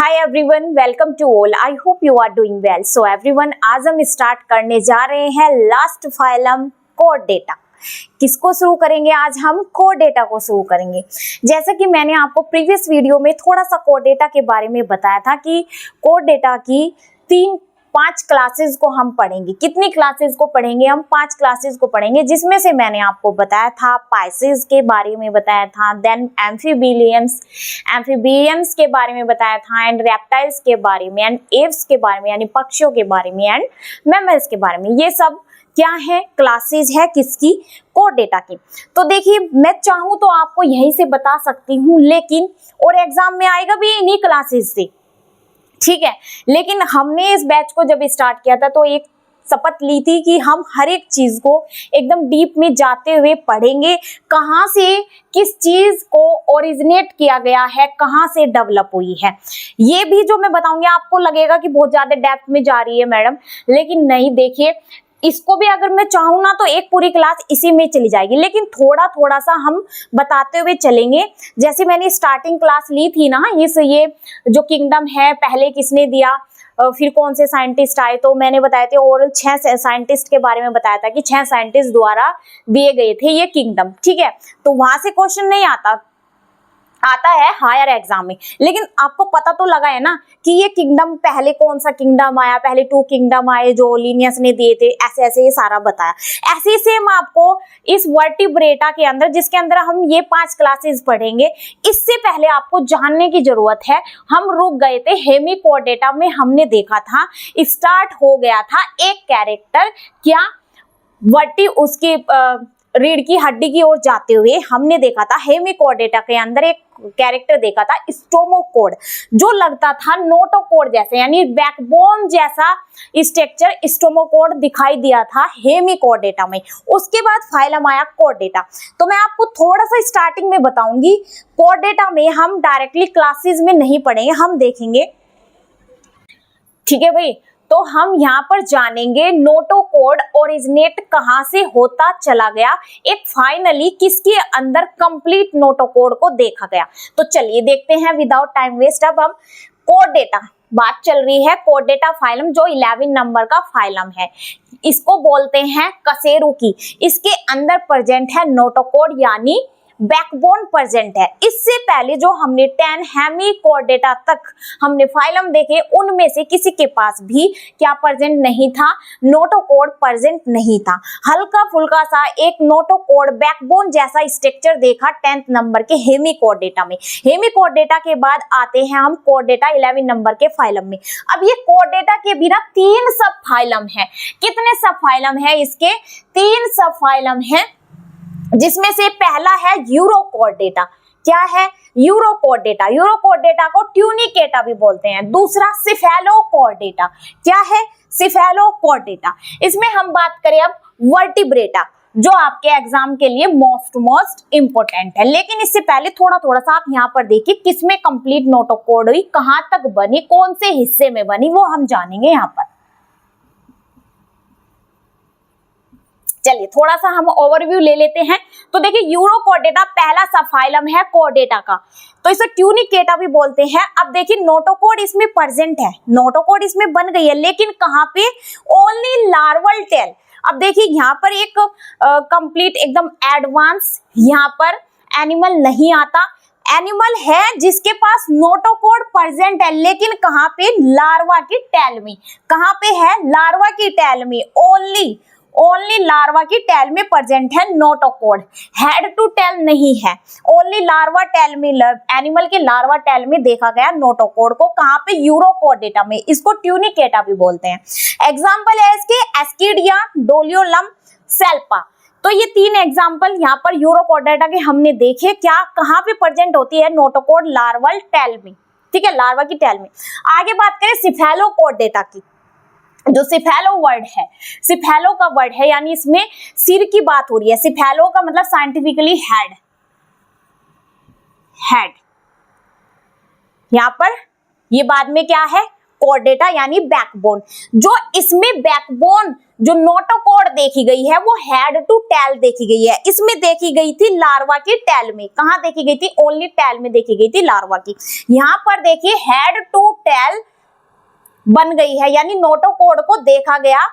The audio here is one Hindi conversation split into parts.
Hi everyone, welcome to all. I hope you are doing well. So everyone, आज हम स्टार्ट करने जा रहे हैं लास्ट फाइलम कोड डेटा। किसको शुरू करेंगे? आज हम कोड डेटा को शुरू करेंगे। जैसा कि मैंने आपको प्रीवियस वीडियो में थोड़ा सा कोड डेटा के बारे में बताया था कि कोड डेटा की 5 क्लासेस को हम पढ़ेंगे। कितनी क्लासेस को पढ़ेंगे? हम 5 क्लासेस को पढ़ेंगे, जिसमें से मैंने आपको बताया था पाइसेस के बारे में बताया था, देन एम्फीबियंस के बारे में बताया था, एंड रेप्टाइल्स के बारे में, एंड एव्स के बारे में यानी पक्षियों के बारे में, एंड मैमल्स के बारे में। ये सब क्या है? क्लासेस है किसकी? कोड डेटा की। तो देखिए, मैं चाहूँ तो आपको यहीं से बता सकती हूँ, लेकिन और एग्जाम में आएगा भी इन्हीं क्लासेस से, ठीक है। लेकिन हमने इस बैच को जब स्टार्ट किया था तो एक शपथ ली थी कि हम हर एक चीज को एकदम डीप में जाते हुए पढ़ेंगे। कहाँ से किस चीज को ओरिजिनेट किया गया है, कहाँ से डेवलप हुई है, ये भी जो मैं बताऊंगी। आपको लगेगा कि बहुत ज्यादा डेप्थ में जा रही है मैडम, लेकिन नहीं। देखिए, इसको भी अगर मैं चाहूँ ना तो एक पूरी क्लास इसी में चली जाएगी, लेकिन थोड़ा थोड़ा सा हम बताते हुए चलेंगे। जैसे मैंने स्टार्टिंग क्लास ली थी ना, ये जो किंगडम है पहले किसने दिया, फिर कौन से साइंटिस्ट आए, तो मैंने बताए थे ओवरऑल 6 साइंटिस्ट के बारे में बताया था कि 6 साइंटिस्ट द्वारा दिए गए थे ये किंगडम, ठीक है। तो वहां से क्वेश्चन नहीं आता है हायर एग्जाम में, लेकिन आपको पता तो लगा है ना कि ये किंगडम पहले कौन सा किंगडम आया, पहले 2 किंगडम आए जो लिनियस ने दिए थे, ऐसे ऐसे ये सारा बताया। ऐसे सेम आपको इस वर्टिब्रेटा के अंदर, जिसके अंदर हम ये 5 क्लासेस पढ़ेंगे, इससे पहले आपको जानने की जरूरत है। हम रुक गए थे हेमिकोडेटा में, हमने देखा था स्टार्ट हो गया था एक कैरेक्टर, क्या वर्टी उसकी रीढ़ की हड्डी की ओर जाते हुए हमने देखा था हेमिकोडेटा के अंदर एक कैरेक्टर देखा था स्टोमोकोड, जो लगता था नोटोकोड जैसे, यानी बैकबोन जैसा स्ट्रक्चर स्टोमोकोड दिखाई दिया था हेमिकोडेटा में। उसके बाद फाइलम आया कोड डेटा। तो मैं आपको थोड़ा सा स्टार्टिंग में बताऊंगी। कोड डेटा में हम डायरेक्टली क्लासेस में नहीं पढ़ेंगे, हम देखेंगे, ठीक है भाई। तो हम यहाँ पर जानेंगे नोटोकोड ओरिजिनेट कहाँ से होता चला गया, एक फाइनली किसके अंदर कंप्लीट नोटोकोड को देखा गया। तो चलिए देखते हैं विदाउट टाइम वेस्ट। अब हम कोड डेटा बात चल रही है, कोड डेटा फाइलम जो 11 नंबर का फाइलम है, इसको बोलते हैं कसेरुकी। इसके अंदर प्रेजेंट है नोटोकोड यानी बैकबोन प्रेजेंट है। इससे पहले जो हमने 10 हेमिकोडेटा तक हमने फाइलम देखे, उनमें से किसी के पास भी क्या प्रेजेंट नहीं था? नोटोकोड प्रेजेंट नहीं था। हल्का फुल्का सा एक नोटोकोड बैकबोन जैसा स्ट्रक्चर देखा 10th नंबर के हेमिकोडेटा में। हेमिकोडेटा के बाद आते हैं हम कोड डेटा 11 नंबर के फाइलम में। अब ये कोड डेटा के बिना 3 सब फाइलम है। कितने सब फाइलम है इसके? 3 सब फाइलम है, जिसमें से पहला है यूरोकोड डेटा। क्या है? यूरोकोड डेटा। यूरोकोड डेटा को ट्यूनिकेटा भी बोलते हैं। दूसरा सिफेलोकोड डेटा। क्या है? सिफेलोकोड डेटा। इसमें हम बात करें अब वर्टिब्रेटा, जो आपके एग्जाम के लिए मोस्ट इंपोर्टेंट है। लेकिन इससे पहले थोड़ा सा आप यहाँ पर देखिए किसमें कंप्लीट नोटोकोड हुई, कहां तक बनी, कौन से हिस्से में बनी, वो हम जानेंगे यहाँ पर। चलिए थोड़ा सा हम ओवरव्यू ले लेते हैं। तो देखिए, यूरोकोड डेटा पहला सब फाइलम है कोड डेटा का, तो इसे ट्यूनिकेटा भी बोलते हैं। अब देखिए, नोटोकोड इसमें प्रेजेंट है, नोटोकोड इसमें बन गई है, लेकिन कहाँ पे? Only larval tail. अब देखिए, यहाँ पर एक कंप्लीट एकदम एडवांस यहाँ पर एनिमल नहीं आता। एनिमल है जिसके पास नोटोकोड प्रेजेंट है, लेकिन कहाँ पे? लार्वा की टेल में। कहाँ पे है? लार्वा की टेल में। ओनली लार्वा की टेल में प्रेजेंट है नोटोकोड, हेड टू टेल नहीं है। ओनली लार्वा टेल में, एनिमल के लार्वा टेल में देखा गया नोटोकोड को। कहाँ पे? यूरोकोड डेटा में। इसको ट्यूनिकेटा भी बोलते हैं। एग्जाम्पल है इसके एस्किडिया, डोलियोलम, सेल्पा। तो ये 3 एग्जाम्पल यहाँ पर यूरोकोड डेटा के हमने देखे। क्या कहाँ पे प्रेजेंट होती है नोटोकोड? लार्वल टेल में, ठीक है, लार्वा की टेल में। आगे बात करें सिफेलोकोड डेटा की। जो सिफेलो वर्ड है, सिफेलो का वर्ड है, यानी इसमें सिर की बात हो रही है। सिफेलो का मतलब साइंटिफिकली हेड। यहां पर ये बाद में क्या है? कोड डेटा यानी बैकबोन। जो इसमें बैकबोन जो नोटोकॉड देखी गई है वो हेड टू टेल देखी गई है। इसमें देखी गई थी लार्वा की टेल में। कहां देखी गई थी? ओनली टेल में देखी गई थी लार्वा की। यहां पर देखिए हेड टू टेल बन गई है, यानी नोटोकॉड को देखा गया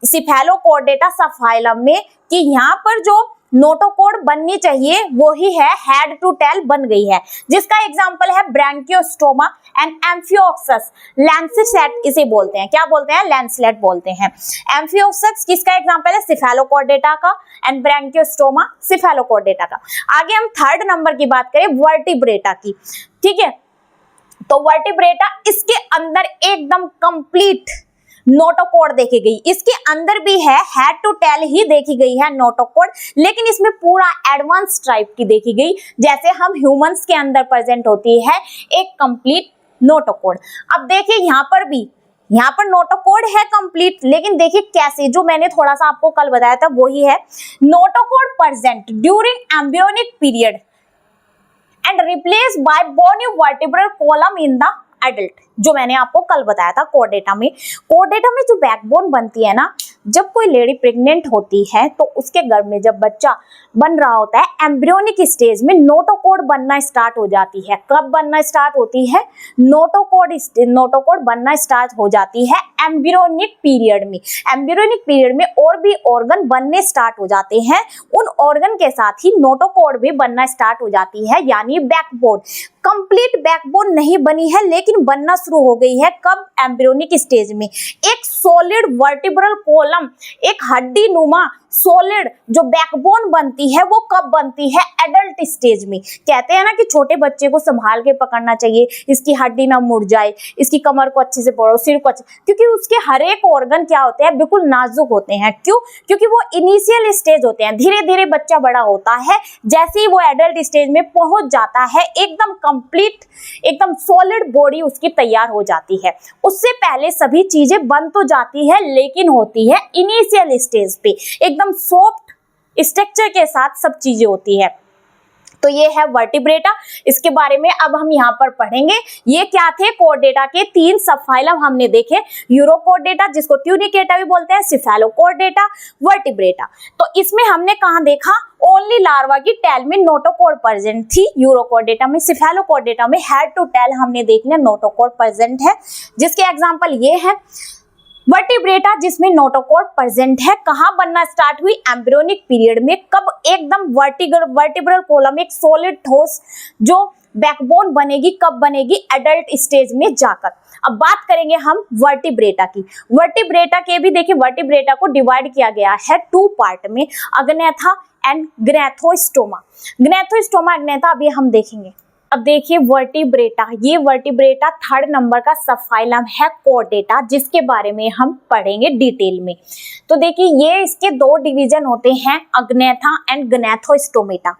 सिफेलोकॉर्डेटा सबफाइलम में कि यहाँ पर जो नोटोकॉड बननी चाहिए वो ही है हेड टू टेल बन गई है, जिसका एग्जांपल है ब्रैंकियोस्टोमा एंड एम्फियोक्सस। लैंसेट इसे बोलते हैं, क्या बोलते हैं? लैंसलेट बोलते हैं। एम्फियोक्सस किसका एग्जांपल है? सिफेलोकॉर्डेटा का, एंड ब्रैंकियोस्टोमा सिफेलोकॉर्डेटा का। आगे हम थर्ड नंबर की बात करें वर्टिब्रेटा की, ठीक है। तो वर्टिब्रेटा, इसके अंदर एकदम कंप्लीट नोटोकॉड देखी गई। इसके अंदर भी है हेड टू टेल ही देखी गई है नोटोकॉड, लेकिन इसमें पूरा एडवांस टाइप की देखी गई, जैसे हम ह्यूमंस के अंदर प्रेजेंट होती है एक कंप्लीट नोटोकॉड। अब देखिए यहाँ पर नोटोकॉड है कंप्लीट, लेकिन देखिए कैसे, जो मैंने थोड़ा सा आपको कल बताया था वही है। Notochord present during embryonic period and replace by bony vertebral column in the adult, जो मैंने आपको कल बताया था। कोर्डेटा में जो बैकबोन बनती है ना, जब कोई लेडी प्रेग्नेंट होती है तो उसके गर्भ में जब बच्चा बन रहा होता है एम्ब्रियोनिक स्टेज में नोटोकॉड बनना स्टार्ट हो जाती है। कब बनना स्टार्ट होती है? नोटोकॉड बनना स्टार्ट हो जाती है एम्ब्रियोनिक पीरियड में। एम्ब्रियोनिक पीरियड में और भी ऑर्गन बनने स्टार्ट हो जाते हैं, उन ऑर्गन के साथ ही नोटोकॉड भी बनना स्टार्ट हो जाती है, यानी बैकबोन। कंप्लीट बैकबोन नहीं बनी है, लेकिन बनना शुरू हो गई है। कब? एम्ब्रियोनिक स्टेज में। एक सॉलिड वर्टिब्रल कॉलम, एक हड्डी नुमा सॉलिड जो बैकबोन बनती है, वो कब बनती है? एडल्ट स्टेज में। कहते हैं ना कि छोटे बच्चे को संभाल के पकड़ना चाहिए, इसकी हड्डी ना मुड़ जाए, इसकी कमर को अच्छे से पकड़ो, सिर को अच्छे, क्योंकि उसके हर एक ऑर्गन क्या होते हैं? बिल्कुल नाजुक होते हैं। क्यों? क्योंकि वो इनिशियल स्टेज होते हैं, धीरे धीरे बच्चा बड़ा होता है। जैसे ही वो एडल्ट स्टेज में पहुंच जाता है, एकदम कंप्लीट, एकदम सॉलिड बॉडी उसकी तैयार हो जाती है। उससे पहले सभी चीजें बन तो जाती है, लेकिन होती है इनिशियल स्टेज पे, एकदम सॉफ्ट स्ट्रक्चर के साथ सब चीजें होती है। तो ये है वर्टिब्रेटा, इसके बारे में अब हम यहाँ पर पढ़ेंगे। ये क्या थे? कॉर्डेटा के 3 सबफाइलम हमने देखे, यूरोकॉर्डेटा जिसको ट्यूनिकेटा भी बोलते हैं, सिफेलोकॉर्डेटा, वर्टिब्रेटा। तो इसमें हमने कहाँ देखा? ओनली लार्वा की टेल में नोटोकॉड प्रेजेंट थी, यूरोकॉर्डेटा में। सिफेलोकॉर्डेटा में हेड टू टेल हमने देख लिया नोटोकॉड प्रेजेंट है, जिसके एग्जाम्पल ये है। वर्टिब्रेटा जिसमें नोटोकॉड प्रेजेंट है, कहां बनना स्टार्ट हुई? एम्ब्रियोनिक पीरियड में। कब? एकदम वर्टिब्रल कॉलम, एक सॉलिड ठोस जो बैकबोन बनेगी, कब बनेगी? एडल्ट स्टेज में जाकर। अब बात करेंगे हम वर्टिब्रेटा की। वर्टिब्रेटा के भी देखिए, वर्टिब्रेटा को डिवाइड किया गया है 2 पार्ट में, अग्नेथा एंड ग्नैथोस्टोमा। ग्नैथोस्टोमा, अग्नेथा अभी हम देखेंगे। अब देखिए वर्टिब्रेटा, ये वर्टिब्रेटा 3rd नंबर का सबफाइलम है कॉर्डेटा, जिसके बारे में हम पढ़ेंगे डिटेल में। तो देखिए ये इसके 2 डिवीजन होते हैं, अग्नेथा एंड ग्नैथोस्टोमेटा।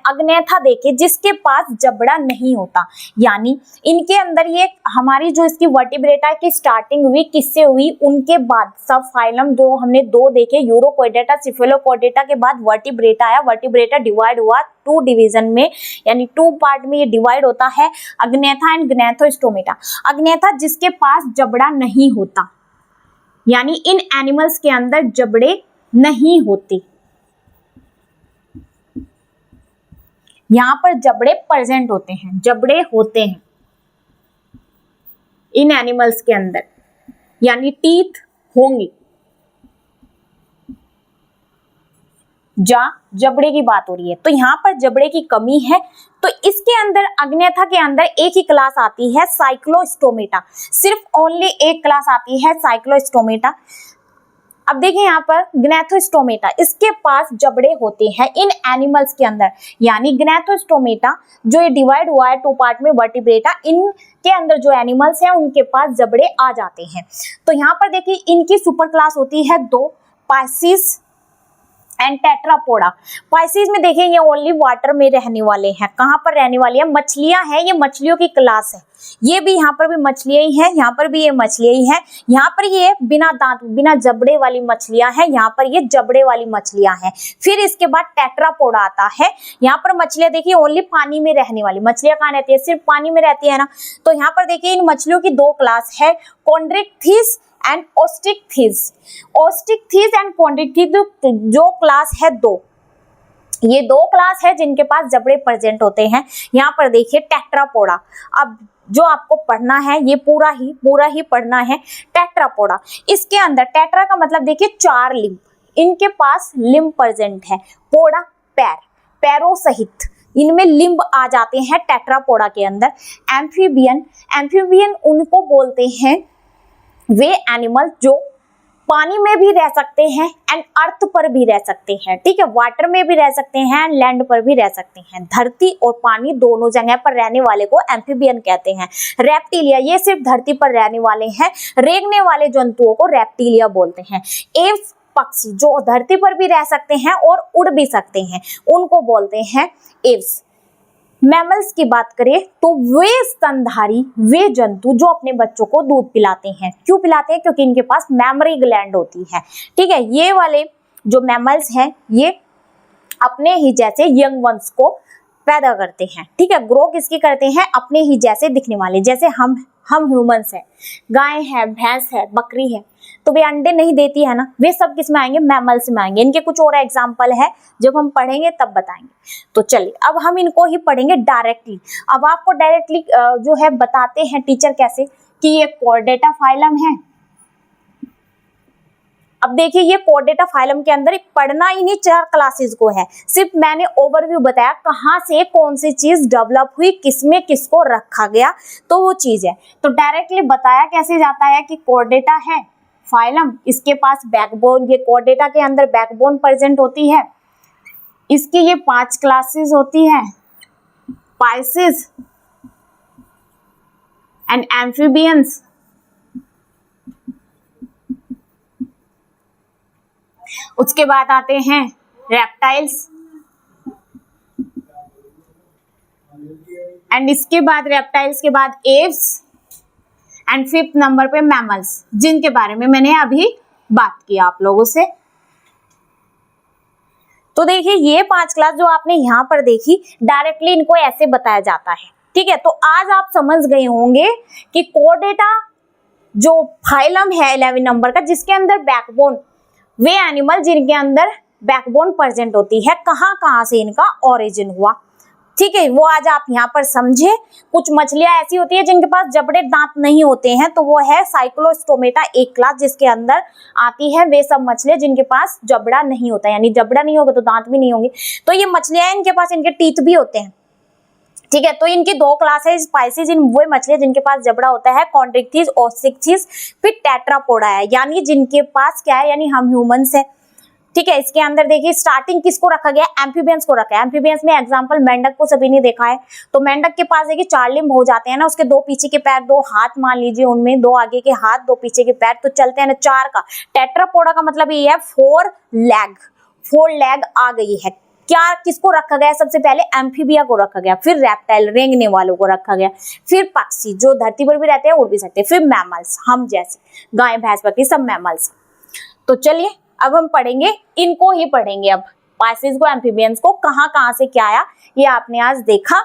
अग्नेथा देखिए जिसके पास जबड़ा नहीं होता, यानी इनके अंदर ये हमारी जो इसकी वर्टिब्रेटा की स्टार्टिंग हुई किससे हुई? उनके बाद सबफाइलम जो हमने 2 देखे, यूरोकॉर्डेटा, सिफेलोकॉर्डेटा के बाद वर्टिब्रेटा आया। वर्टिब्रेटा डिवाइड हुआ 2 डिवीजन में, यानी 2 पार्ट में ये डिवाइड होता है, अग्नेथा एंड ग्नैथोस्टोमेटा। अग्नेथा जिसके पास जबड़ा नहीं होता, यानी इन एनिमल्स के अंदर जबड़े नहीं होते, यहां पर जबड़े प्रेजेंट होते हैं, जबड़े होते हैं इन एनिमल्स के अंदर, यानी टीथ होंगे। जबड़े की बात हो रही है, तो यहाँ पर जबड़े की कमी है, तो इसके अंदर अग्नेथा के अंदर एक ही क्लास आती है, साइक्लोस्टोमेटा। सिर्फ ओनली एक क्लास आती है, साइक्लोस्टोमेटा। अब देखिए यहाँ पर ग्नैथोस्टोमेटा, इसके पास जबड़े होते हैं इन एनिमल्स के अंदर, यानी ग्नैथोस्टोमेटा जो ये डिवाइड हुआ है 2 पार्ट में, वर्टिब्रेटा, इनके अंदर जो एनिमल्स हैं उनके पास जबड़े आ जाते हैं। तो यहाँ पर देखिए इनकी सुपर क्लास होती है 2, पाइसिस एंड टेट्रापोडा। पाइसिस में देखिए ये ओनली वाटर में रहने वाले हैं। कहाँ पर रहने वाली है? मछलियां हैं, ये मछलियों की क्लास है। ये भी यहाँ पर भी मछलियां ही हैं, यहाँ पर भी ये मछलियां ही हैं। यहाँ पर ये बिना दांत, बिना जबड़े वाली मछलियां हैं, यहाँ पर ये जबड़े वाली मछलियां हैं। फिर इसके बाद टेट्रापोडा आता है। यहाँ पर मछलियां देखिए ओनली पानी में रहने वाली मछलियां कहाँ रहती है? सिर्फ पानी में रहती है ना। तो यहाँ पर देखिए इन मछलियों की 2 क्लास है, कॉन्ड्रिक्थिस एंड ओस्टिकथिस। ओस्टिकथिस एंड कॉन्ड्रिक्थिस जो क्लास है दो, ये दो क्लास है जिनके पास जबड़े प्रेजेंट होते हैं। यहाँ पर देखिए टेट्रापोडा। अब जो आपको पढ़ना है ये पूरा ही पढ़ना है। टेट्रापोडा, इसके अंदर टेट्रा का मतलब देखिए 4 लिम्ब, इनके पास लिम्ब प्रेजेंट है। पोडा पैर, पैरों सहित इनमें लिम्ब आ जाते हैं टेट्रापोडा के अंदर। एम्फीबियन, एम्फीबियन उनको बोलते हैं वे एनिमल जो पानी में भी रह सकते हैं एंड अर्थ पर भी रह सकते हैं, ठीक है, वाटर में भी रह सकते हैं, लैंड पर भी रह सकते हैं। धरती और पानी दोनों जगह पर रहने वाले को एम्फीबियन कहते हैं। रेप्टिलिया, ये सिर्फ धरती पर रहने वाले हैं। रेंगने वाले जंतुओं को रेप्टिलिया बोलते हैं। एव्स, पक्षी जो धरती पर भी रह सकते हैं और उड़ भी सकते हैं, उनको बोलते हैं एव्स। मैमल्स की बात करें तो वे स्तनधारी, वे जंतु जो अपने बच्चों को दूध पिलाते हैं। क्यों पिलाते हैं? क्योंकि इनके पास मैमरी ग्लैंड होती है, ठीक है। ये वाले जो मैमल्स हैं ये अपने ही जैसे यंग वंस को पैदा करते हैं, ठीक है। ग्रो किसकी करते हैं? अपने ही जैसे दिखने वाले, जैसे हम ह्यूमंस हैं, गाय है, भैंस है, बकरी है, तो वे अंडे नहीं देती है ना, वे सब किस में आएंगे? मैमल्स में आएंगे। इनके कुछ और एग्जाम्पल है, जब हम पढ़ेंगे तब बताएंगे। तो चलिए अब हम इनको ही पढ़ेंगे डायरेक्टली। अब आपको डायरेक्टली जो है बताते हैं टीचर कैसे, कि ये कोर्डेटा फाइलम है। अब देखिए ये कोर्डेटा फाइलम के अंदर पढ़ना इन्हीं 4 क्लासेस को है। सिर्फ मैंने ओवरव्यू बताया कहाँ से कौन सी चीज डेवलप हुई, किसमें किसको रखा गया, तो वो चीज है। तो डायरेक्टली बताया कैसे जाता है कि कोर्डेटा है फाइलम, इसके पास बैकबोन, ये कोर्डेटा के अंदर बैकबोन प्रेजेंट होती है। इसकी ये 5 क्लासेस होती है, पाइसेस एंड एम्फीबियंस, उसके बाद आते हैं रेप्टाइल्स, एंड इसके बाद रेप्टाइल्स के बाद एव्स, एंड 5th नंबर पे मैमल्स, जिनके बारे में मैंने अभी बात की आप लोगों से। तो देखिए ये 5 क्लास जो आपने यहाँ पर देखी, डायरेक्टली इनको ऐसे बताया जाता है, ठीक है। तो आज आप समझ गए होंगे कि कोर्डेटा जो फाइलम है 11 नंबर का, जिसके अंदर बैकबोन, वे एनिमल जिनके अंदर बैकबोन प्रेजेंट होती है, कहाँ से इनका ओरिजिन हुआ, ठीक है, वो आज आप यहाँ पर समझे। कुछ मछलियां ऐसी होती है जिनके पास जबड़े दांत नहीं होते हैं, तो वो है साइक्लोस्टोमेटा एक क्लास जिसके अंदर आती है। वे सब मछलियां जिनके पास जबड़ा नहीं होता, यानी जबड़ा नहीं होगा तो दांत भी नहीं होंगे। तो ये मछलियां इनके पास इनके टीथ भी होते हैं, ठीक है। तो इनकी 2 क्लास है स्पाइसीज, इन वो मछलियां जिनके पास जबड़ा होता है, कॉन्ड्रिक्थिस, ओस्टिकथिस, फिर टेट्रापोडा है, यानी जिनके पास क्या है, यानी हम ह्यूमंस है, ठीक है। इसके अंदर देखिए स्टार्टिंग किसको रखा गया? एम्फीबियंस को रखा है। एम्फीबियंस में एग्जांपल मेंढक को सभी ने देखा है। तो मेंढक के पास देखिए 4 लिम्ब हो जाते हैं ना, उसके 2 पीछे के पैर, 2 हाथ मान लीजिए, उनमें 2 आगे के हाथ, 2 पीछे के पैर, तो चलते हैं ना 4 का। टेट्रापोडा का मतलब ये है 4 लेग आ गई है। क्या किसको रखा गया? सबसे पहले एम्फीबिया को रखा गया, फिर रेप्टाइल रेंगने वालों को रखा गया, फिर पक्षी जो धरती पर भी रहते हैं, उड़ भी सकते हैं, फिर मैमल्स, हम जैसे गाय, भैंस, बकरी, सब मैमल्स। तो चलिए अब हम पढ़ेंगे, इनको ही पढ़ेंगे अब, पाइसेस को, एम्फीबियंस को, कहाँ से क्या आया ये आपने आज देखा।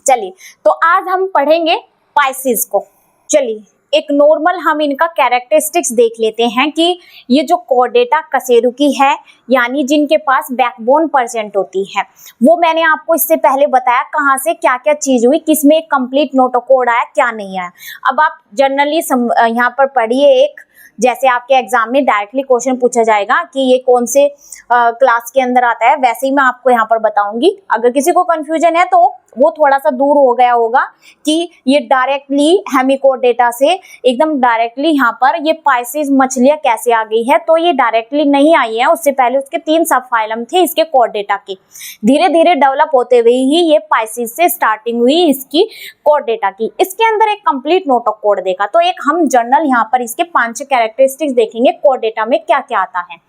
चलिए तो आज हम पढ़ेंगे पाइसेस को। चलिए एक नॉर्मल हम इनका कैरेक्टरिस्टिक्स देख लेते हैं कि ये जो कोर्डेटा कशेरुकी है, यानी जिनके पास बैकबोन प्रेजेंट होती है, वो मैंने आपको इससे पहले बताया कहाँ से क्या क्या चीज हुई, किसमें एक कंप्लीट नोटोकोड आया, क्या नहीं आया। अब आप जनरली यहाँ पर पढ़िए, एक जैसे आपके एग्जाम में डायरेक्टली क्वेश्चन पूछा जाएगा कि ये कौन से क्लास के अंदर आता है, वैसे ही मैं आपको यहाँ पर बताऊंगी। अगर किसी को कंफ्यूजन है तो वो थोड़ा सा दूर हो गया होगा कि ये डायरेक्टली हेमिकोडेटा से एकदम डायरेक्टली यहाँ पर ये पाइसेस मछलियां कैसे आ गई है, तो ये डायरेक्टली नहीं आई है। उससे पहले उसके 3 सब फाइलम थे इसके कोर्डेटा के, धीरे धीरे डेवलप होते हुए ही ये पाइसेस से स्टार्टिंग हुई इसकी कोर्डेटा की। इसके अंदर एक कंप्लीट नोटोकोड देखा, तो एक हम जनरल यहाँ पर इसके 5 कैरेक्टरिस्टिक्स देखेंगे कोर्डेटा में क्या क्या आता है।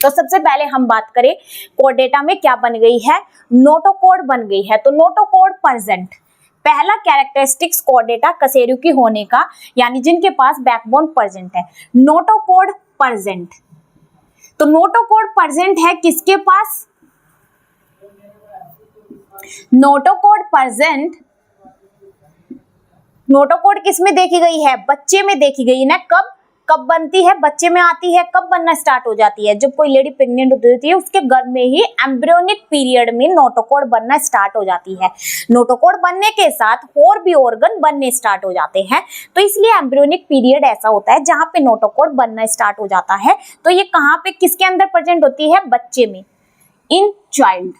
तो सबसे पहले हम बात करें कोर्डेटा में क्या बन गई है, नोटोकोड बन गई है। तो नोटोकोड प्रेजेंट, पहला कैरेक्टरिस्टिक्स कोर्डेटा कशेरुकी होने का, यानी जिनके पास बैकबोन प्रेजेंट है, नोटोकोड प्रेजेंट। तो नोटोकोड प्रेजेंट है किसके पास? नोटोकोड प्रेजेंट नोटोकॉड किस में देखी गई है? बच्चे में देखी गई है ना। कब कब बनती है? बच्चे में आती है। कब बनना स्टार्ट हो जाती है? जब कोई लेडी प्रेग्नेंट होती है उसके गर्भ में ही एम्ब्रियोनिक पीरियड में नोटोकॉड बनना स्टार्ट हो जाती है। नोटोकॉड बनने के साथ और भी ऑर्गन बनने स्टार्ट हो जाते हैं, तो इसलिए एम्ब्रियोनिक पीरियड ऐसा होता है जहां पे नोटोकॉड बनना स्टार्ट हो जाता है। तो ये कहां पे, किसके अंदर प्रेजेंट होती है? बच्चे में, इन चाइल्ड।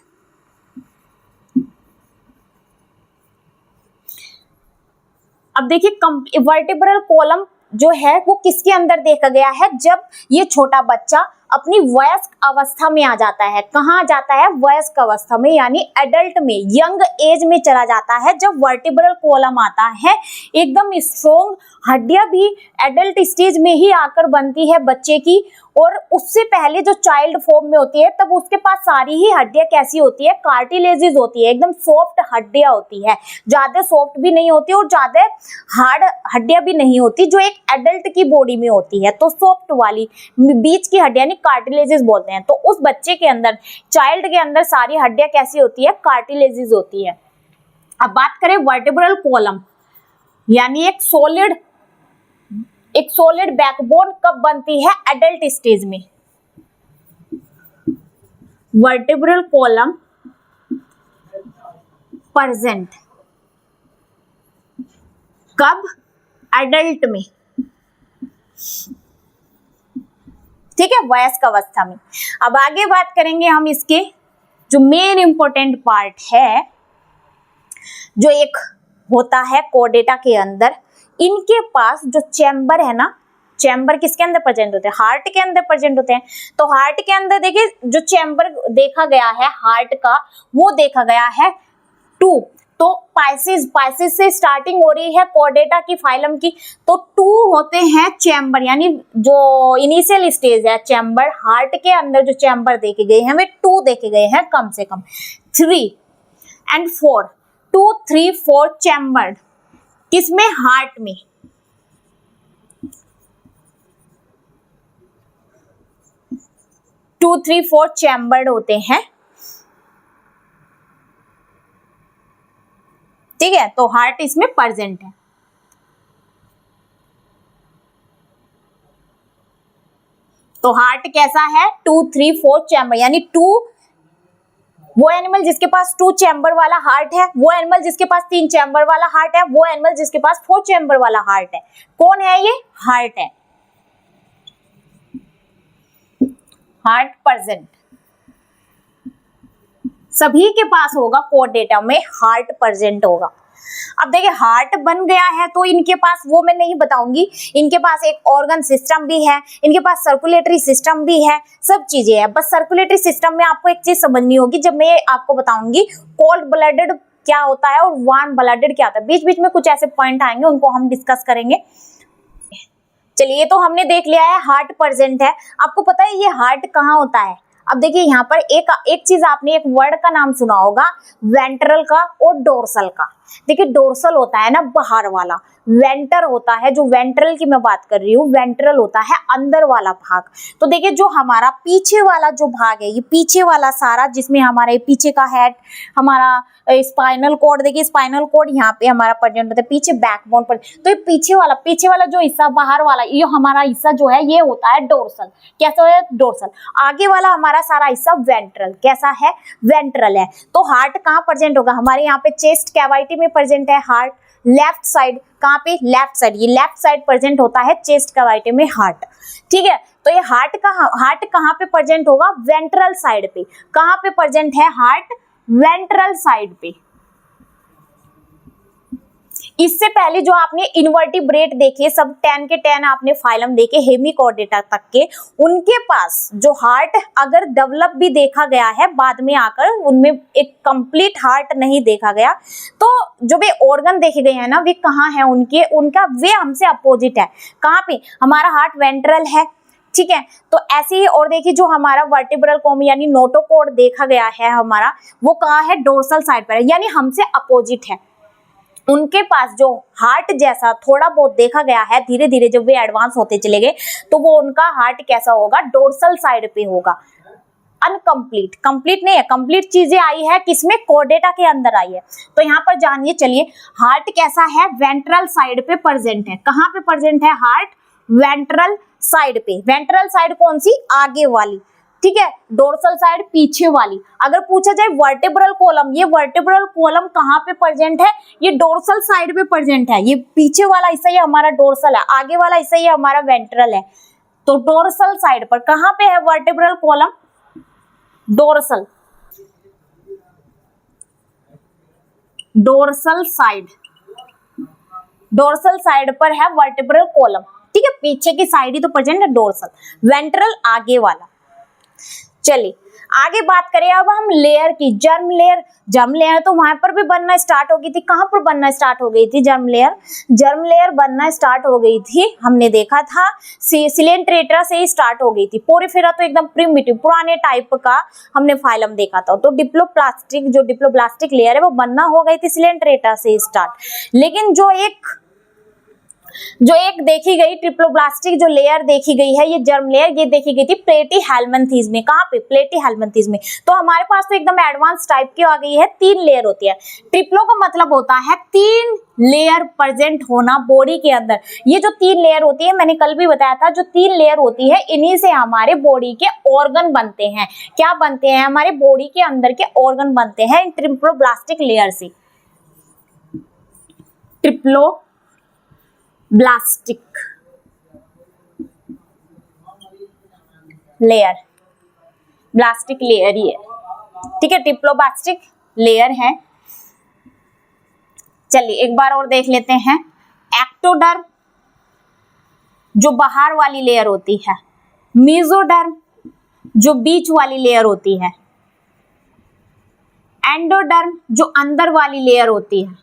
अब देखिए वर्टिब्रल कॉलम जो है वो किसके अंदर देखा गया है? जब ये छोटा बच्चा अपनी वयस्क अवस्था में आ जाता है। कहाँ जाता है? वयस्क अवस्था में, यानी एडल्ट में, यंग एज में चला जाता है। जब वर्टिब्रल कॉलम आता है, एकदम स्ट्रॉन्ग हड्डियां भी एडल्ट स्टेज में ही आकर बनती है बच्चे की, और उससे पहले जो चाइल्ड फॉर्म में होती है तब उसके पास सारी ही हड्डियां कैसी होती है? कार्टिलेजेस होती है, एकदम सॉफ्ट हड्डियां होती है, ज्यादा सॉफ्ट भी नहीं होती और ज्यादा हार्ड हड्डियां भी नहीं होती, जो एक एडल्ट की बॉडी में होती है। तो सॉफ्ट वाली बीच की हड्डियां कार्टिलेजेस बोलते हैं। तो उस बच्चे के अंदर, चाइल्ड के अंदर सारी हड्डियां कैसी होती है? कार्टिलेजेस होती है। अब बात करें वर्टिब्रल कॉलम, यानी एक सॉलिड बैकबोन कब बनती है? एडल्ट स्टेज में। वर्टिब्रल कॉलम प्रेजेंट कब? एडल्ट में, ठीक है, वयस्क अवस्था में। अब आगे बात करेंगे हम इसके जो मेन इंपॉर्टेंट पार्ट है, जो एक होता है कोर्डेटा के अंदर। इनके पास जो चैम्बर है ना, चैम्बर किसके अंदर प्रेजेंट होते हैं? हार्ट के अंदर प्रेजेंट होते हैं। तो हार्ट के अंदर देखिए जो चैम्बर देखा गया है हार्ट का, वो देखा गया है 2। तो पाइसिस से स्टार्टिंग हो रही है कोर्डेटा की फाइलम की, तो 2 होते हैं चैम्बर, यानी जो इनिशियल स्टेज है चैम्बर, हार्ट के अंदर जो चैम्बर देखे गए हैं वे 2 देखे गए हैं कम से कम। 3 and 4, 2, 3, 4 चैम्बर किसमें? हार्ट में। टू, 3, 4 चैम्बर्ड होते हैं, ठीक है। तो हार्ट इसमें प्रेजेंट है। तो हार्ट कैसा है? 2, 3, 4 चैम्बर, यानी 2, वो एनिमल जिसके पास 2 चैम्बर वाला हार्ट है, वो एनिमल जिसके पास 3 चैम्बर वाला हार्ट है, वो एनिमल जिसके पास 4 चैम्बर वाला हार्ट है। कौन है ये? हार्ट है। हार्ट प्रेजेंट सभी के पास होगा, कोर्डेटा में हार्ट प्रेजेंट होगा। अब देखिए हार्ट बन गया है तो इनके पास, वो मैं नहीं बताऊंगी, इनके पास एक ऑर्गन सिस्टम भी है, इनके पास सर्कुलेटरी सिस्टम भी है, सब चीजें हैं। बस सर्कुलेटरी सिस्टम में आपको एक चीज समझनी होगी, जब मैं आपको बताऊंगी कोल्ड ब्लडेड क्या होता है और वार्म ब्लडेड क्या होता है, बीच बीच में कुछ ऐसे पॉइंट आएंगे, उनको हम डिस्कस करेंगे। चलिए, तो हमने देख लिया है हार्ट प्रेजेंट है। आपको पता है ये हार्ट कहाँ होता है? अब देखिए यहाँ पर एक चीज, आपने एक वर्ड का नाम सुना होगा, वेंट्रल का और डोर्सल का। देखिए डोर्सल होता है ना बाहर वाला, वेंटर होता है, जो वेंट्रल की मैं बात कर रही हूँ, वेंट्रल होता है अंदर वाला भाग। तो देखिए जो हमारा पीछे वाला जो भाग है, ये पीछे वाला सारा, जिसमें हमारे पीछे का हेड, हमारा स्पाइनल कॉर्ड, देखिए स्पाइनल कॉर्ड यहाँ पे हमारा प्रेजेंट होता है, पीछे बैकबोन पर। तो ये पीछे वाला जो हिस्सा बाहर वाला, ये हमारा हिस्सा जो है ये होता है डोर्सल। कैसा है? डोर्सल। आगे वाला हमारा सारा हिस्सा वेंट्रल। कैसा है? वेंट्रल है। तो हार्ट कहाँ प्रेजेंट होगा? हमारे यहाँ पे चेस्ट कैविटी में प्रेजेंट है हार्ट, लेफ्ट साइड। कहाँ पे? Left side. ये लेफ्ट साइड प्रेजेंट होता है चेस्ट कैविटी में हार्ट, ठीक है। तो ये हार्ट कहाँ पे प्रेजेंट होगा? वेंट्रल साइड पे। कहाँ पे प्रेजेंट है हार्ट? वेंट्रल साइड पे। इससे पहले जो आपने इनवर्टिब्रेट देखे, सब 10 के 10 आपने फाइलम देखे हेमिकोर्डेटा तक के, उनके पास जो हार्ट अगर डेवलप भी देखा गया है बाद में आकर, उनमें एक कंप्लीट हार्ट नहीं देखा गया। तो जो वे ऑर्गन देखे गए हैं ना, वे कहाँ है उनका वे हमसे अपोजिट है। कहाँ पे? हमारा हार्ट वेंट्रल है, ठीक है। तो ऐसे ही और देखिए जो हमारा वर्टिब्रल कॉलम यानी नोटोकॉर्ड देखा गया है हमारा, वो कहाँ है? डोर्सल साइड पर है, यानी हमसे अपोजिट है। उनके पास जो हार्ट जैसा थोड़ा बहुत देखा गया है, धीरे धीरे जब वे एडवांस होते चले गए तो वो उनका हार्ट कैसा होगा? डोर्सल साइड पे होगा। अनकंप्लीट, कंप्लीट नहीं है, कंप्लीट चीजें आई है किसमें, कोर्डेटा के अंदर आई है। तो यहाँ पर जानिए, चलिए हार्ट कैसा है, वेंट्रल साइड पे प्रेजेंट है। कहाँ पे प्रेजेंट है हार्ट, वेंट्रल साइड पे। वेंट्रल साइड कौन सी, आगे वाली, ठीक है। डोर्सल साइड पीछे वाली। अगर पूछा जाए वर्टेब्रल कॉलम, ये वर्टेब्रल कॉलम कहाँ पे प्रेजेंट है, ये डोर्सल साइड पे प्रेजेंट है। ये पीछे वाला हिस्सा ये हमारा डोर्सल है, आगे वाला हिस्सा ये हमारा वेंट्रल है। तो डोर्सल साइड पर कहाँ पे है vertebral column, dorsal, dorsal side, dorsal side पर है वर्टेब्रल कॉलम, ठीक है। पीछे की साइड ही तो प्रेजेंट है डोर्सल, वेंट्रल आगे वाला। चलिए आगे बात करें अब हम लेयर की, जर्म लेयर। जर्म लेयर तो वहां पर भी बनना स्टार्ट हो गई थी, कहां पर बनना स्टार्ट हो गई थी जर्म लेयर, जर्म लेयर बनना स्टार्ट हो गई थी, हमने देखा था सिलेंट्रेटा से ही स्टार्ट हो गई थी। पोरिफेरा तो एकदम प्रिमिटिव पुराने टाइप का हमने फाइलम देखा था। तो डिप्लोप्लास्टिक, जो डिप्लोब्लास्टिक लेयर है वो बनना हो गई थी सिलेंट्रेटा से स्टार्ट। लेकिन जो एक देखी गई ट्रिप्लोब्लास्टिक जो लेयर देखी गई है, ये जर्म लेयर, ये देखी गई थी प्लेटीहेल्मिन्थेस में। कहाँ पे, प्लेटीहेल्मिन्थेस में। तो हमारे पास तो एकदम एडवांस टाइप की आ गई है, 3 लेयर होती है। ट्रिप्लो का मतलब होता है 3 लेयर प्रेजेंट होना बॉडी के अंदर। ये जो 3 लेयर होती है, मैंने कल भी बताया था, जो 3 लेयर होती है इन्हीं से हमारे बॉडी के ऑर्गन बनते हैं। क्या बनते हैं, हमारे बॉडी के अंदर के ऑर्गन बनते हैं इन ट्रिप्लोब्लास्टिक लेयर से। ट्रिप्लो ब्लास्टिक लेयर, ब्लास्टिक लेयर ही है, ठीक है, ट्रिप्लोब्लास्टिक लेयर है। चलिए एक बार और देख लेते हैं। एक्टोडर्म जो बाहर वाली लेयर होती है, मेसोडर्म जो बीच वाली लेयर होती है, एंडोडर्म जो अंदर वाली लेयर होती है।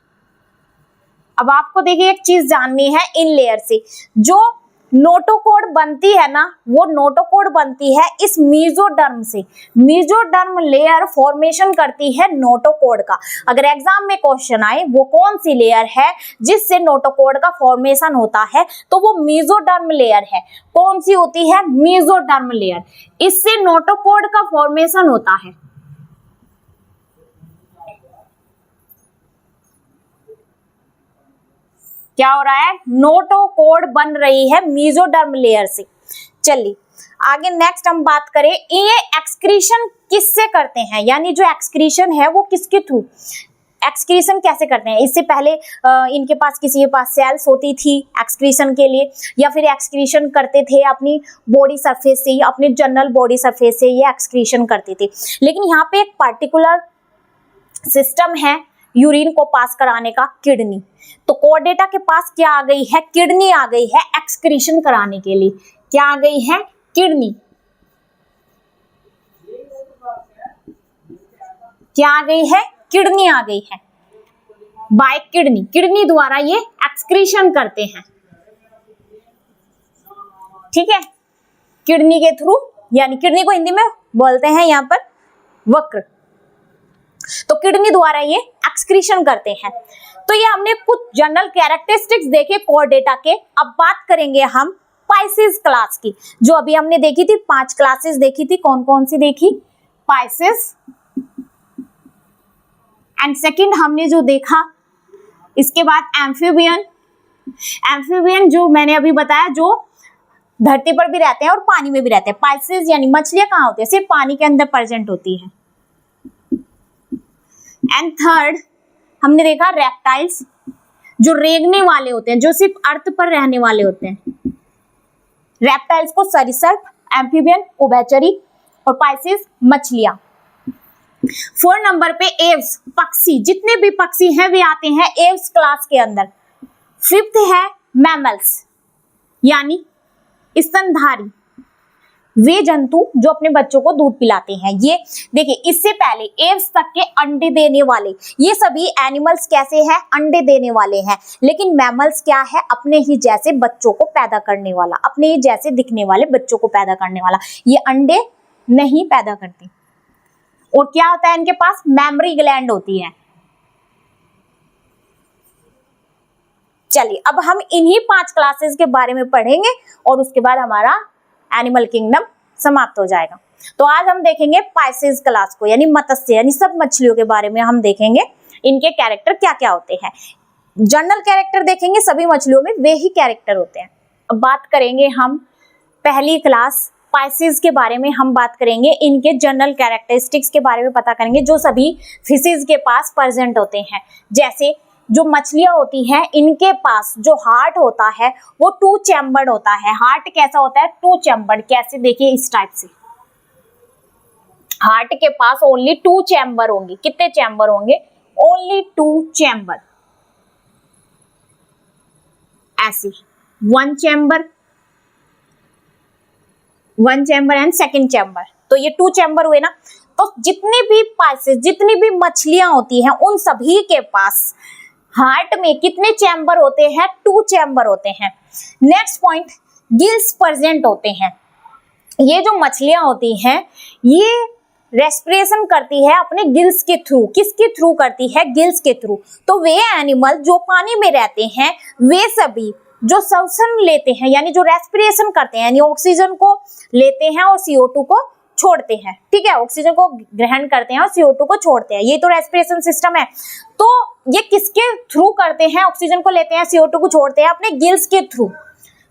अब आपको देखिए एक चीज जाननी है इन लेयर से, जो नोटोकोड बनती है ना, वो नोटोकोड बनती है इस मेसोडर्म से। मेसोडर्म लेयर फॉर्मेशन करती है नोटोकोड का। अगर एग्जाम में क्वेश्चन आए वो कौन सी लेयर है जिससे नोटोकोड का फॉर्मेशन होता है, तो वो मेसोडर्म लेयर है। कौन सी होती है, मेसोडर्म लेयर, इससे नोटोकोड का फॉर्मेशन होता है। क्या हो रहा है, नोटोकोड बन रही है मेसोडर्म लेयर से। चलिए आगे नेक्स्ट हम बात करें, ये एक्सक्रीशन किससे करते हैं, यानी जो एक्सक्रीशन है वो किसके थ्रू, एक्सक्रीशन कैसे करते हैं। इससे पहले इनके पास, किसी के पास सेल्स होती थी एक्सक्रीशन के लिए, या फिर एक्सक्रीशन करते थे अपनी बॉडी सरफेस से ही, अपनी जनरल बॉडी सरफेस से ये एक्सक्रीशन करते थे। लेकिन यहाँ पे एक पर्टिकुलर सिस्टम है यूरिन को पास कराने का, किडनी। तो कोर्डेटा के पास क्या आ गई है, किडनी आ गई है एक्सक्रीशन कराने के लिए। क्या आ गई है, किडनी। क्या आ गई है, किडनी आ गई है। बाय किडनी, किडनी द्वारा ये एक्सक्रीशन करते हैं, ठीक है, किडनी के थ्रू, यानी किडनी को हिंदी में बोलते हैं यहाँ पर वक्र। तो किडनी द्वारा ये एक्सक्रीशन करते हैं। तो ये हमने कुछ जनरल कैरेक्टरिस्टिक्स देखे कोर्डेटा के। अब बात करेंगे हम पाइसेस क्लास की, जो अभी हमने देखी थी, 5 क्लासेस देखी थी। कौन कौन सी देखी, पाइसेस, एंड सेकंड हमने जो देखा, इसके बाद एम्फीबियन। एम्फीबियन जो मैंने अभी बताया, जो धरती पर भी रहते हैं और पानी में भी रहते हैं। पाइसेस यानी मछलियां कहाँ होती है, सिर्फ पानी के अंदर प्रेजेंट होती है। एंड थर्ड हमने देखा रेप्टाइल्स, जो रेंगने वाले होते हैं, जो सिर्फ अर्थ पर रहने वाले होते हैं। रेप्टाइल्स को सरीसृप, एम्फीबियन, उभयचरी, और पाइसेस मछलियां। 4 नंबर पे एव्स, पक्षी, जितने भी पक्षी हैं वे आते हैं एव्स क्लास के अंदर। 5th है मैमल्स, यानी स्तनधारी, वे जंतु जो अपने बच्चों को दूध पिलाते हैं। ये देखिए, इससे पहले एव्स तक के अंडे देने वाले, ये सभी एनिमल्स कैसे हैं, अंडे देने वाले हैं। लेकिन मैमल्स क्या है, अपने ही जैसे बच्चों को पैदा करने वाला, अपने ही जैसे दिखने वाले बच्चों को पैदा करने वाला। ये अंडे नहीं पैदा करते। और क्या होता है इनके पास, मेमोरी ग्लैंड होती है। चलिए अब हम इन्हीं 5 क्लासेस के बारे में पढ़ेंगे और उसके बाद हमारा एनिमल किंगडम समाप्त हो जाएगा। तो आज हम देखेंगे पाइसेस क्लास को, यानी मत्स्य यानी सब मछलियों के बारे में हम देखेंगे, इनके कैरेक्टर क्या क्या होते हैं। जनरल कैरेक्टर देखेंगे सभी मछलियों में, वे ही कैरेक्टर होते हैं। अब बात करेंगे हम पहली क्लास पाइसेस के बारे में, हम बात करेंगे इनके जनरल कैरेक्टरिस्टिक्स के बारे में पता करेंगे जो सभी फिशेज के पास प्रेजेंट होते हैं। जैसे जो मछलियां होती हैं इनके पास जो हार्ट होता है वो 2 चैम्बर्ड होता है। हार्ट कैसा होता है? 2 चैम्बर्ड। कैसे? देखिए इस टाइप से, हार्ट के पास ओनली 2 चैम्बर होंगे। कितने चैम्बर होंगे? Only 2 chamber. ऐसे 1 चैम्बर एंड सेकंड चैम्बर, तो ये 2 चैम्बर हुए ना। तो जितने भी पाइसेस, जितनी भी मछलियां होती हैं उन सभी के पास हार्ट में कितने चैम्बर होते हैं? 2 चैम्बर होते हैं। नेक्स्ट पॉइंट, गिल्स प्रेजेंट होते हैं। ये जो मछलियां होती हैं ये रेस्पिरेशन करती है अपने गिल्स के थ्रू। किसके थ्रू करती है? गिल्स के थ्रू। तो वे एनिमल जो पानी में रहते हैं वे सभी जो श्वसन लेते हैं यानी जो रेस्पिरेशन करते हैं, यानी ऑक्सीजन को लेते हैं और CO2 को छोड़ते हैं। ठीक है, ऑक्सीजन को ग्रहण करते हैं और CO2 को छोड़ते हैं, ये तो रेस्पिरेशन सिस्टम है। तो ये किसके थ्रू करते हैं? ऑक्सीजन को लेते हैं, CO2 को छोड़ते हैं अपने गिल्स के थ्रू।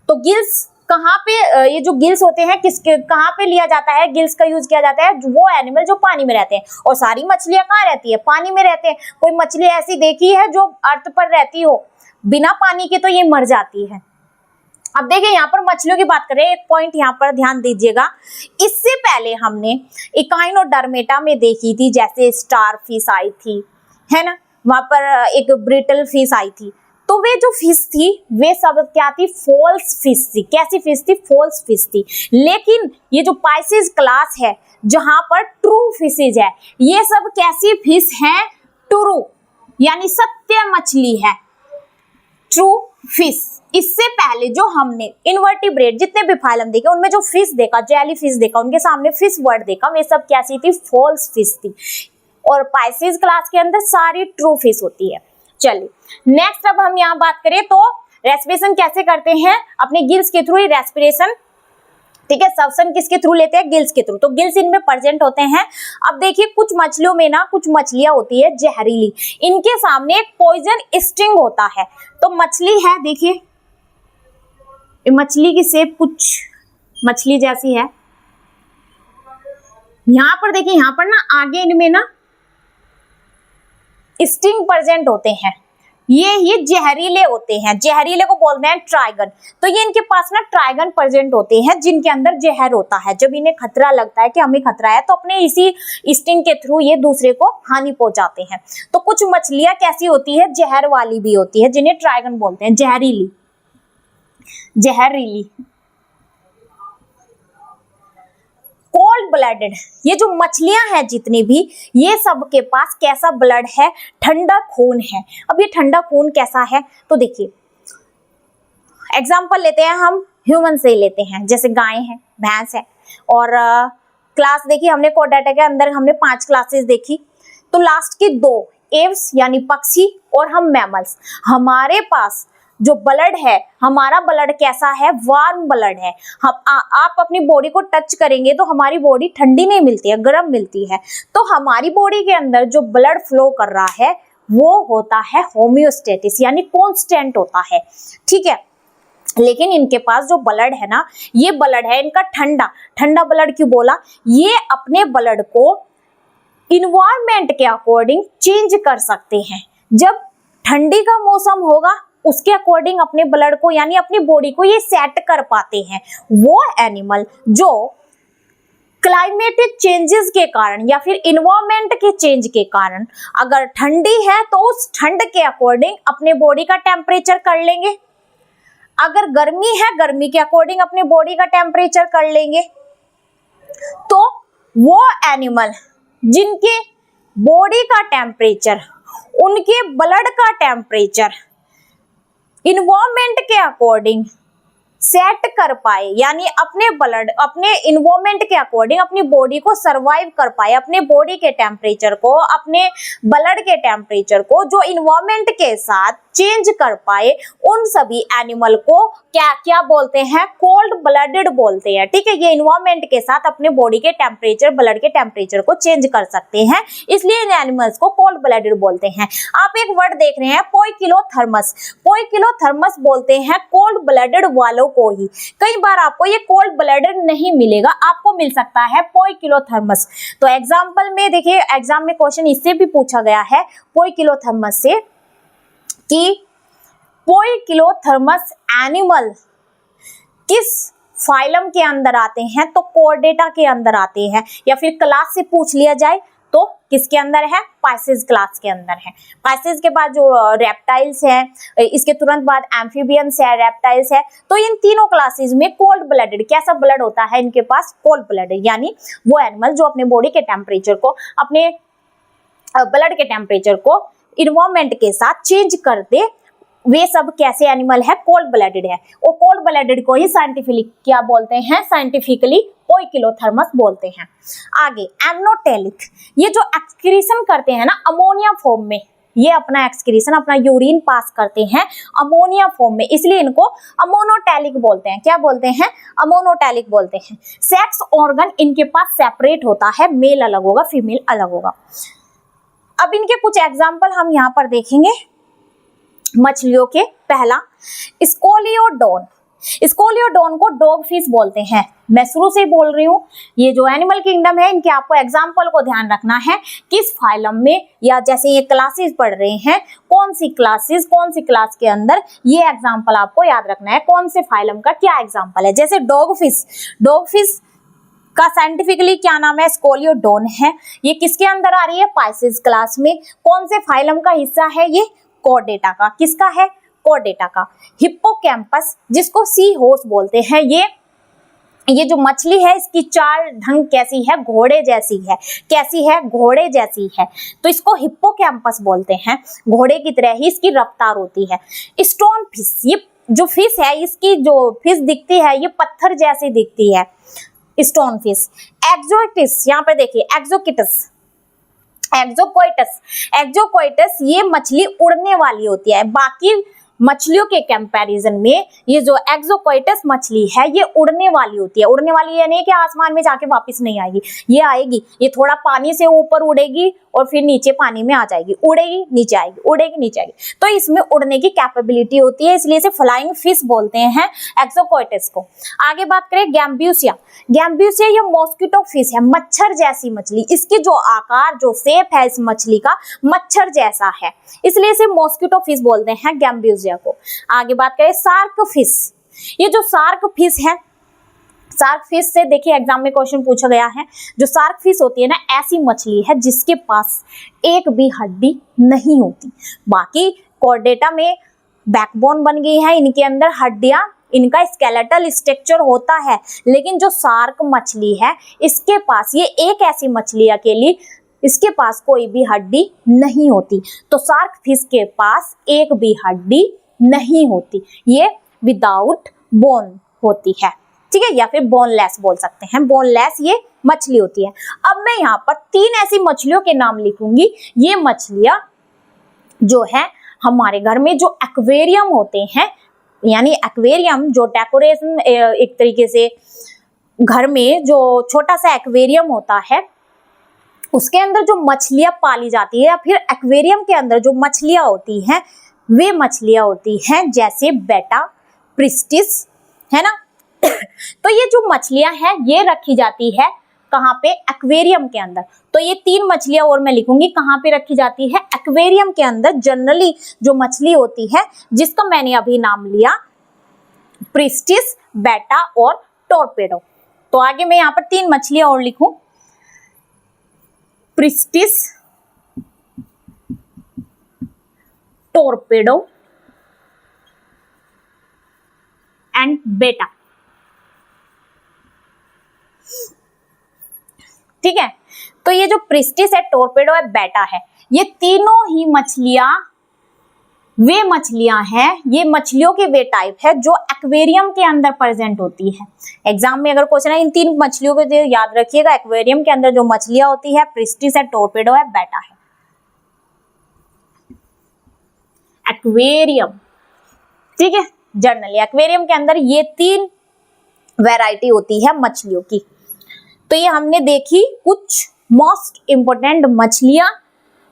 तो गिल्स कहाँ पे, ये जो गिल्स होते हैं किसके, कहाँ पे लिया जाता है? गिल्स का यूज किया जाता है वो एनिमल जो पानी में रहते हैं। और सारी मछलियां कहाँ रहती है? पानी में रहते हैं। कोई मछली ऐसी देखी है जो अर्थ पर रहती हो? बिना पानी के तो ये मर जाती है। अब देखिए यहाँ पर मछलियों की बात करें, एक पॉइंट यहाँ पर ध्यान दीजिएगा। इससे पहले हमने इकाइनोडर्मेटा में देखी थी, जैसे स्टार फिश आई थी, है ना, वहां पर एक ब्रिटल फिश आई थी। तो वे जो फिश थी वे सब क्या थी? फॉल्स फिश थी। कैसी फिश थी? फॉल्स फिश थी। लेकिन ये जो पाइसेस क्लास है जहां पर ट्रू फिशेज है, ये सब कैसी फिश हैं? ट्रू यानी सत्य मछली है, ट्रू फिश। इससे पहले जो हमने इनवर्टिब्रेट जितने भी फाइलम देखे उनमें जो फिश देखा, जेली फिश देखा, उनके सामने फिश वर्ड देखा, वे सब कैसी थी? फॉल्स फिश थी। और पाइसेस क्लास के अंदर सारी ट्रू फिश होती है। चलिए नेक्स्ट, अब हम यहाँ बात करें तो रेस्पिरेशन कैसे करते हैं? अपने गिल्स के थ्रू ही रेस्पिरेशन। ठीक है, श्वसन किसके थ्रू लेते हैं? गिल्स के थ्रू। तो गिल्स इनमें प्रेजेंट होते हैं। अब देखिए कुछ मछलियों में ना, कुछ मछलियां होती है जहरीली, इनके सामने एक पॉइजन स्टिंग होता है। तो मछली है, देखिए मछली की शेप कुछ मछली जैसी है। यहां पर देखिए, यहां पर ना आगे इनमें ना स्टिंग प्रेजेंट होते हैं। ये जहरीले होते हैं, जहरीले को बोलते हैं ट्राइगन। तो ये इनके पास ना ट्राइगन प्रेजेंट होते हैं जिनके अंदर जहर होता है। जब इन्हें खतरा लगता है कि हमें खतरा है तो अपने इसी स्टिंग के थ्रू ये दूसरे को हानि पहुंचाते हैं। तो कुछ मछलियां कैसी होती है? जहर वाली भी होती है, जिन्हें ट्राइगन बोलते हैं, जहरीली। कोल्ड ब्लडेड, ये जो मछलियां हैं जितनी भी, ये सब के पास कैसा ब्लड है? ठंडा खून है। अब ये ठंडा खून कैसा है? तो देखिए एग्जांपल लेते हैं, हम ह्यूमन से लेते हैं, जैसे गाय है, भैंस है। और क्लास देखी हमने कोडाटा के अंदर, हमने 5 क्लासेस देखी। तो लास्ट की 2 एव्स यानी पक्षी और हम मैमल्स, हमारे पास जो ब्लड है, हमारा ब्लड कैसा है? वार्म ब्लड है। आप अपनी बॉडी को टच करेंगे तो हमारी बॉडी ठंडी नहीं मिलती है, गर्म मिलती है। तो हमारी बॉडी के अंदर जो ब्लड फ्लो कर रहा है वो होता है होम्योस्टेटिस, यानी कांस्टेंट होता है। ठीक है, लेकिन इनके पास जो ब्लड है ना, ये ब्लड है इनका ठंडा। ठंडा ब्लड क्यों बोला? ये अपने ब्लड को इन्वायरमेंट के अकॉर्डिंग चेंज कर सकते हैं। जब ठंडी का मौसम होगा उसके अकॉर्डिंग अपने ब्लड को यानी अपनी बॉडी को ये सेट कर पाते हैं। वो एनिमल जो क्लाइमेटिक चेंजेस के कारण या फिर इन्वायरमेंट के चेंज के कारण अगर ठंडी है तो उस ठंड के अकॉर्डिंग अपने बॉडी का टेम्परेचर कर लेंगे। अगर गर्मी है, गर्मी के अकॉर्डिंग अपने बॉडी का टेम्परेचर कर लेंगे। तो वो एनिमल जिनके बॉडी का टेम्परेचर, उनके ब्लड का टेम्परेचर इन्वायरमेंट के अकॉर्डिंग सेट कर पाए, यानी अपने ब्लड अपने इन्वायरमेंट के अकॉर्डिंग अपनी बॉडी को सरवाइव कर पाए, अपने बॉडी के टेम्परेचर को, अपने ब्लड के टेम्परेचर को जो इन्वायरमेंट के साथ चेंज कर पाए उन सभी एनिमल को क्या क्या बोलते हैं, कोल्ड ब्लडेड बोलते हैं। ठीक है, ये इन्वायरमेंट के साथ अपने बॉडी के टेम्परेचर, ब्लड के टेम्परेचर को चेंज कर सकते हैं, इसलिए इन एनिमल्स को कोल्ड ब्लडेड बोलते हैं। आप एक वर्ड देख रहे हैं पोइकिलोथर्मस, पोइकिलोथर्मस बोलते हैं कोल्ड ब्लडेड वालों को ही। कई बार आपको ये कोल्ड ब्लडेड नहीं मिलेगा, आपको मिल सकता है पोइकिलोथर्मस। तो एग्जाम्पल में देखिए, एग्जाम में क्वेश्चन इससे भी पूछा गया है पोइकिलोथर्मस से कि पोइकिलोथर्मस एनिमल किस फाइलम के अंदर आते हैं, तो कोर्डेटा के अंदर आते हैं। या फिर क्लास से पूछ लिया जाए तो किसके अंदर है, पाइसेस क्लास के अंदर है। पाइसेस के बाद जो रेप्टाइल्स है, इसके तुरंत बाद एम्फीबियंस है, रेप्टाइल्स है। तो इन तीनों क्लासेस में कोल्ड ब्लडेड, कैसा ब्लड होता है इनके पास, कोल्ड ब्लडेड, यानी वो एनिमल जो अपने बॉडी के टेम्परेचर को, अपने ब्लड के टेम्परेचर को इन्वायरमेंट के साथ चेंज कर दे, वे सब कैसे एनिमल है, कोल्ड ब्लडेड है। और कोल्ड ब्लडेड को ही साइंटिफिकली क्या बोलते हैं, साइंटिफिकली पोइकिलोथर्मस बोलते हैं। आगे एमनोटेलिक, ये जो एक्सक्रीशन करते हैं ना अमोनिया फॉर्म में, ये अपना एक्सक्रीशन, अपना यूरिन पास करते हैं अमोनिया फॉर्म में, इसलिए इनको अमोनोटेलिक बोलते हैं। क्या बोलते हैं, अमोनोटेलिक बोलते हैं। सेक्स ऑर्गन इनके पास सेपरेट होता है, मेल अलग होगा, फीमेल अलग होगा। अब इनके कुछ एग्जाम्पल हम यहाँ पर देखेंगे मछलियों के। पहला स्कोलियोडोन, स्कोलियोडोन को डॉग फिश बोलते हैं। मैं शुरू से बोल रही हूँ, ये जो एनिमल किंगडम है इनके आपको एग्जाम्पल को ध्यान रखना है, किस फाइलम में, या जैसे ये क्लासेस पढ़ रहे हैं कौन सी क्लासेस, कौन सी क्लास के अंदर, ये एग्जाम्पल आपको याद रखना है, कौन से फाइलम का क्या एग्जाम्पल है। जैसे डॉग फिश, डॉग फिश का साइंटिफिकली क्या नाम है, स्कोलियोडोन है। ये किसके अंदर आ रही है, पाइसेस क्लास में। कौन से फाइलम का हिस्सा है ये, कोर्डेटा का। किसका है, कोर्डेटा का। हिप्पोकैम्पस, जिसको सी हॉर्स बोलते हैं, ये जो मछली है इसकी चाल ढंग कैसी है, घोड़े जैसी है। कैसी है, घोड़े जैसी है, तो इसको हिप्पोकैम्पस बोलते हैं। घोड़े की तरह ही इसकी रफ्तार होती है। स्टोन फिश, ये जो फिश है इसकी जो फिश दिखती है ये पत्थर जैसी दिखती है, स्टोन फिश। एक्जोटिस, यहाँ पे देखिए एक्जोकिटस, एक्जोकोइटस, एक्जोकोइटस ये मछली उड़ने वाली होती है। बाकी मछलियों के कंपैरिजन में ये जो एक्जोकोइटस मछली है ये उड़ने वाली होती है। उड़ने वाली यानी कि आसमान में जाके वापस नहीं आएगी, ये आएगी, ये थोड़ा पानी से ऊपर उड़ेगी और फिर नीचे पानी में आ जाएगी, उड़ेगी नीचे आएगी, उड़ेगी नीचे आएगी। तो इसमें उड़ने की कैपेबिलिटी होती है, इसलिए इसे फ्लाइंग फिश बोलते हैं एक्जोकोइटस को। आगे बात करें गैम्ब्यूसिया, गैम्ब्यूसिया ये मॉस्किटो फिश है, मच्छर जैसी मछली। इसकी जो आकार, जो शेप है इस मछली का मच्छर जैसा है, इसलिए इसे मॉस्किटो फिश बोलते हैं गैम्ब्यूसिया को। आगे बात करें शार्क फिश, ये जो शार्क फिश है, शार्क फिश से देखिए एग्जाम में क्वेश्चन पूछा गया है। जो शार्क फिश होती है ना, ऐसी मछली है जिसके पास एक भी हड्डी नहीं होती। बाकी कोर्डेटा में बैकबोन बन गई है, इनके अंदर हड्डियां, इनका स्केलेटल स्ट्रक्चर होता है। लेकिन जो शार्क मछली है इसके पास, ये एक ऐसी मछली अकेली, इसके पास कोई भी हड्डी नहीं होती। तो शार्क फिश के पास एक भी हड्डी नहीं होती, ये विदाउट बोन होती है। ठीक है, या फिर बोनलेस बोल सकते हैं, बोनलेस ये मछली होती है। अब मैं यहाँ पर 3 ऐसी मछलियों के नाम लिखूंगी। ये मछलियां जो है हमारे घर में जो एक्वेरियम होते हैं, यानी एक्वेरियम जो डेकोरेशन, एक तरीके से घर में जो छोटा सा एक्वेरियम होता है उसके अंदर जो मछलियां पाली जाती है, या फिर एक्वेरियम के अंदर जो मछलियां होती हैं वे मछलियां होती हैं जैसे बेटा, प्रिस्टिस, है ना। तो ये जो मछलियां हैं ये रखी जाती है कहाँ पे, एक्वेरियम के अंदर। तो ये 3 मछलियां और मैं लिखूंगी कहाँ पे रखी जाती है, एक्वेरियम के अंदर। जनरली जो मछली होती है जिसका मैंने अभी नाम लिया, प्रिस्टिस, बेटा और टोरपेडो। तो आगे मैं यहाँ पर 3 मछलियां और लिखूं, प्रिस्टिस, टोरपेडो एंड बेटा। ठीक है, तो ये जो प्रिस्टिस है, टोरपेडो है, बेटा है, ये तीनों ही मछलियां वे मछलियां हैं, ये मछलियों के वे टाइप है जो एक्वेरियम के अंदर प्रेजेंट होती है। एग्जाम में अगर क्वेश्चन है इन 3 मछलियों को याद रखिएगा। एक्वेरियम के अंदर जो मछलियां होती है, प्रिस्टिस है, टोरपेडो है, बेटा है। एक्वेरियम, ठीक है। जनरली एक्वेरियम के अंदर ये 3 वैरायटी होती है मछलियों की। तो ये हमने देखी कुछ मोस्ट इंपोर्टेंट मछलियां,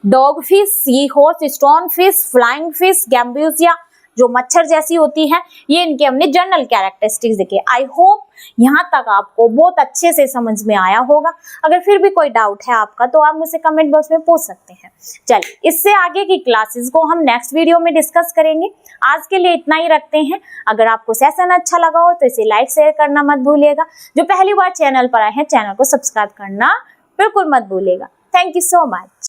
dog fish, sea horse, stone fish, flying fish, gambusia जो मच्छर जैसी होती है, ये इनके हमने जनरल कैरेक्टरिस्टिक्स देखे। आई होप यहाँ तक आपको बहुत अच्छे से समझ में आया होगा। अगर फिर भी कोई डाउट है आपका तो आप मुझसे कमेंट बॉक्स में पूछ सकते हैं। चलिए, इससे आगे की क्लासेस को हम नेक्स्ट वीडियो में डिस्कस करेंगे। आज के लिए इतना ही रखते हैं। अगर आपको सेशन अच्छा लगा हो तो इसे लाइक शेयर करना मत भूलिएगा। जो पहली बार चैनल पर आए हैं, चैनल को सब्सक्राइब करना बिल्कुल मत भूलिएगा। Thank you so much.